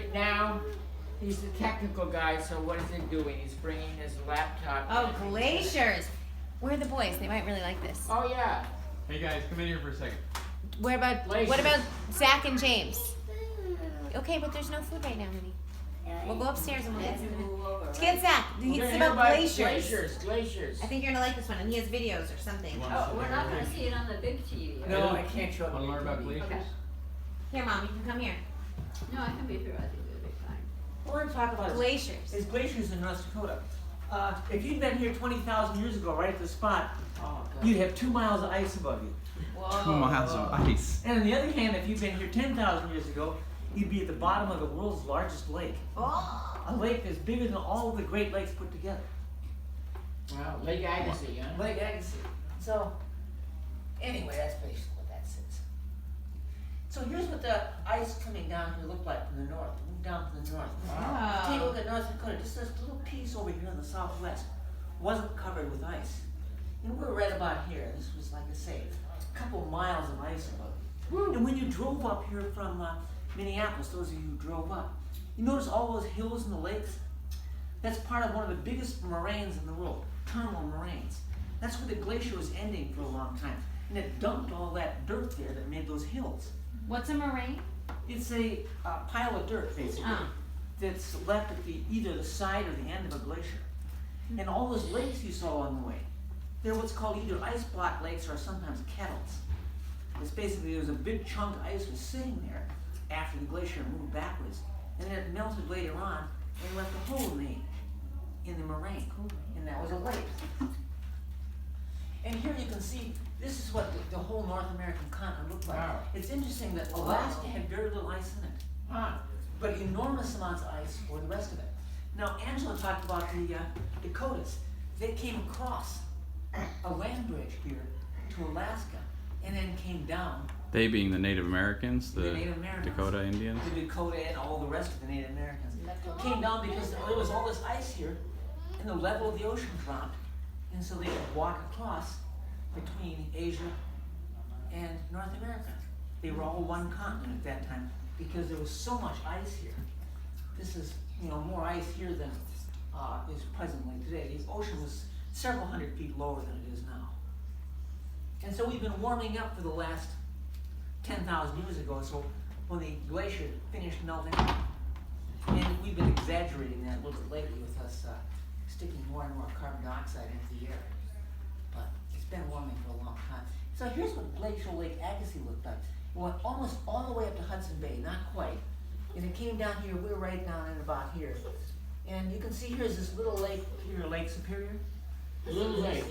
right now, he's the technical guy, so what is he doing? He's bringing his laptop. Oh, Glaciers. Where are the boys? They might really like this. Oh, yeah. Hey guys, come in here for a second. What about Glaciers. Zach and James? Okay, but there's no food right now, honey. We'll go upstairs and we'll get some. Let's get Zach. It's about glaciers. Glaciers. I think you're gonna like this one, and he has videos or something. Oh, we're not going to see it on the big TV. No, I can't show Want to learn about you. glaciers? Okay. Here, Mom, you can come here. No, I can be here. I think it'll be fine. What we're going to talk about Glaciers. is glaciers in North Dakota. If you'd been here 20,000 years ago, right at the spot, Oh, God. you'd have 2 miles of ice above you. Whoa. 2 miles of ice. And on the other hand, if you'd been here 10,000 years ago, you'd be at the bottom of the world's largest lake. Oh. A lake that's bigger than all the Great Lakes put together. Wow, Lake Agassiz, huh? Lake Agassiz. So, anyway, that's basically what that says. So here's what the ice coming down here looked like from the north. Move down to the north. Take a look at North Dakota. Just this little piece over here in the southwest wasn't covered with ice. And we're right about here. This was, like I say, a couple miles of ice above you. And when you drove up here from Minneapolis, those of you who drove up, you notice all those hills and the lakes? That's part of one of the biggest moraines in the world, terminal moraines. That's where the glacier was ending for a long time. And it dumped all that dirt there that made those hills. What's a moraine? It's a pile of dirt, basically, that's left at either the side or the end of a glacier. And all those lakes you saw on the way, they're what's called either ice block lakes or sometimes kettles. It's basically, there was a big chunk of ice was sitting there after the glacier moved backwards, and then it melted later on and left a hole in the moraine, and that was a lake. And here you can see, this is what the whole North American continent looked like. Wow. It's interesting that Alaska had very little ice in it, but enormous amounts of ice for the rest of it. Now, Angela talked about the Dakotas. They came across a land bridge here to Alaska, and then came down. They being the Native Americans, the Native Americans. Dakota Indians. The Dakota and all the rest of the Native Americans came down because there was all this ice here, and the level of the ocean dropped, and so they could walk across between Asia and North America. They were all one continent at that time because there was so much ice here. This is, more ice here than is presently today. The ocean was several hundred feet lower than it is now. And so we've been warming up for the last 10,000 years ago, so when the glacier finished melting, and we've been exaggerating that a little bit lately with us sticking more and more carbon dioxide into the air. But it's been warming for a long time. So here's what glacial Lake Agassiz looked like. It went almost all the way up to Hudson Bay, not quite. And it came down here, we're right down in about here. And you can see here's this little lake here, Lake Superior. Little Lake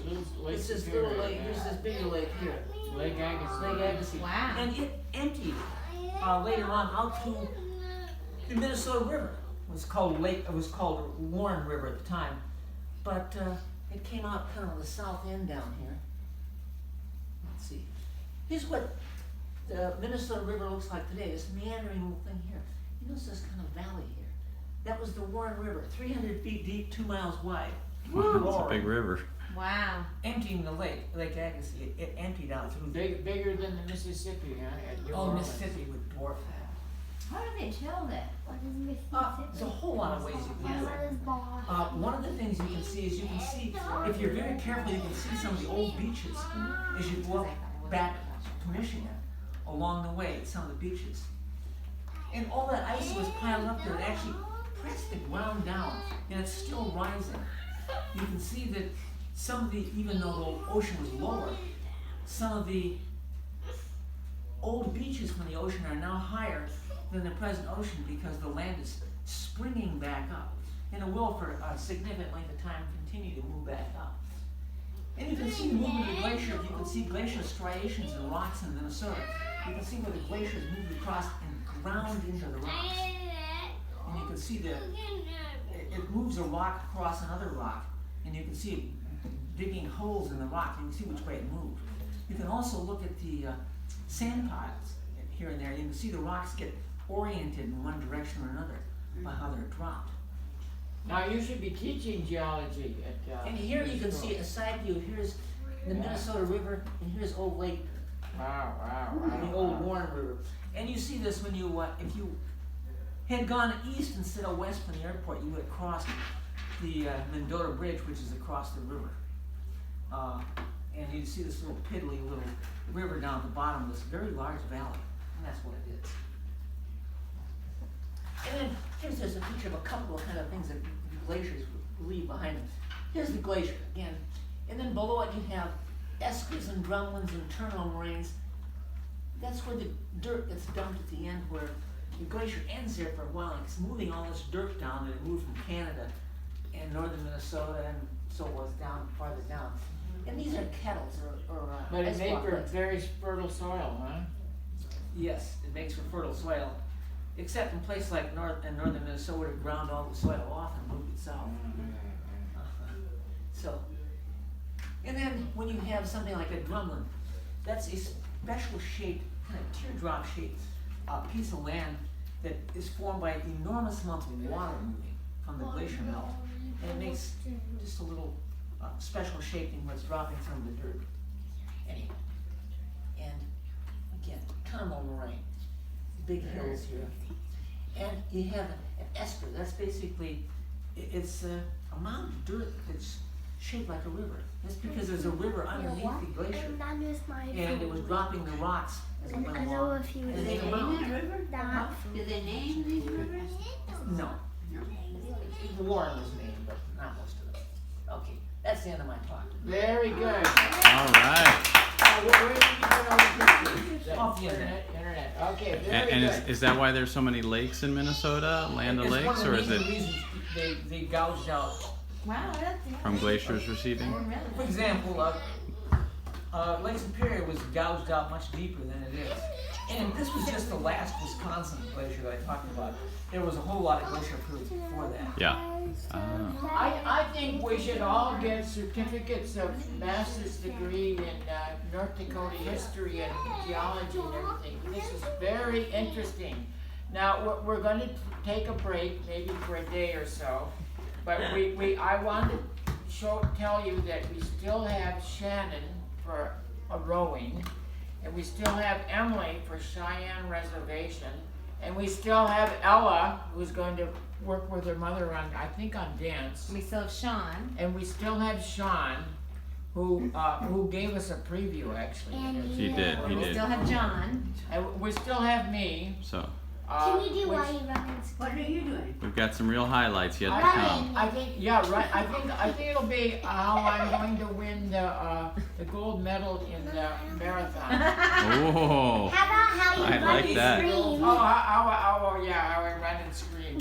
It's this Superior, little lake, yeah. here's this bigger lake here. Lake Agassiz. Lake Agassiz. Wow. And it emptied later on out to the Minnesota River. It was called Warren River at the time, but it came out kind of on the south end down here. Let's see. Here's what the Minnesota River looks like today. This meandering little thing here. You notice this kind of valley here. That was the Warren River, 300 feet deep, 2 miles wide. It's a big river. Wow. Emptying the lake Agassiz. It emptied out through Bigger than the Mississippi, huh? At New Orleans. Mississippi would dwarf that. How do they tell that? What is Mississippi? There's a whole lot of ways you can do it. One of the things you can see is if you're very careful, you can see some of the old beaches as you go back to Michigan along the way, some of the beaches. And all that ice was piled up there. It actually pressed the ground down, and it's still rising. You can see that some of even though the ocean was lower, some of the old beaches from the ocean are now higher than the present ocean because the land is springing back up. And it will for a significant length of time continue to move back up. And you can see the movement of the glacier. You can see glacial striations in rocks in Minnesota. You can see where the glaciers moved across and ground into the rocks. And you can see it moves a rock across another rock, and you can see it digging holes in the rock. You can see which way it moved. You can also look at the sand piles here and there. You can see the rocks get oriented in one direction or another by how they're dropped. Now you should be teaching geology at. And here you can see a side view. Here's the Minnesota River, and here's Old Lake, Wow. the old Warren River. And you see this when you, if you had gone east instead of west from the airport, you would have crossed the Mendota Bridge, which is across the river. And you see this little piddly little river down at the bottom of this very large valley, and that's what it is. And then here's just a picture of a couple of kind of things that glaciers leave behind them. Here's the glacier again, and then below it you have eskers and drumlins and terminal moraines. That's where the dirt gets dumped at the end, where the glacier ends there for a while, and it's moving all this dirt down that it moved from Canada and northern Minnesota and so forth down farther down. And these are kettles or But it ice made block for lakes. very fertile soil, huh? Yes, it makes for fertile soil, except in places like northern Minnesota, it ground all the soil off and moved it south. So, and then when you have something like a drumlin, that's a special shaped, kind of teardrop shaped piece of land that is formed by enormous amounts of water moving from the glacier melt. And it makes just a little special shaping where it's dropping from the dirt. Anyway, and again, terminal moraine, big hills here. And you have an esker, that's basically, it's a mound of dirt that's shaped like a river. That's because there's a river underneath the glacier, and it was dropping the rocks as it went along. Do And they they name mound. that river? Do they name these rivers? No. Warren was named, but not most of them. Okay, that's the end of my talk. Very good. All right. Where did you get all the pictures? Off the internet. Internet. Okay, very And good. is that why there's so many lakes in Minnesota, Land of It's one Lakes, of or the is main it reasons they gouged out. Wow, that's from glaciers receding? For example, Lake Superior was gouged out much deeper than it is. And this was just the last Wisconsin glacier that I talked about. There was a whole lot of glacier periods before that. Yeah. Ah. I think we should all get certificates of master's degree in North Dakota history and geology and everything. This is very interesting. Now, we're going to take a break, maybe for a day or so, but I want to tell you that we still have Shannon for a rowing, and we still have Emily for Cheyenne Reservation, and we still have Ella, who's going to work with her mother on, I think, on dance. We still have Sean. And we still have Sean, who gave us a preview, actually. He did. He We did. still have John. And we still have me. So Can you do which- while you run? What are you doing? we've got some real highlights yet to come. I think, yeah, right. I think it'll be how I'm going to win the gold medal in the marathon. Oh. How about how you I run like and that. scream? Yeah, how I run and scream.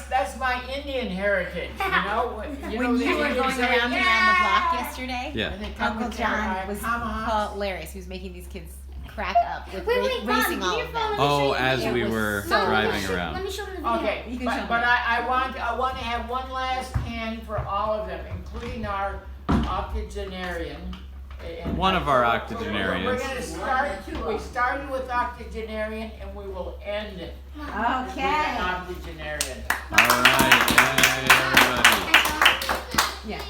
That's my Indian heritage, you know. When the you were Indians going say, around and around the block yesterday, Yeah. And they come Uncle with their, John was tomahawks. hilarious. He was making these kids crack up with Wait, Mom, racing give all your of phone. them. Oh, as It we was were so driving good. Let around. me show them the video. Okay, You can show but me. I want to have one last hand for all of them, including our octogenarian. And One of our We're octogenarians. going to start. We started with octogenarian, and we will end it with Okay. octogenarian. All right. Yay, everybody. Yeah.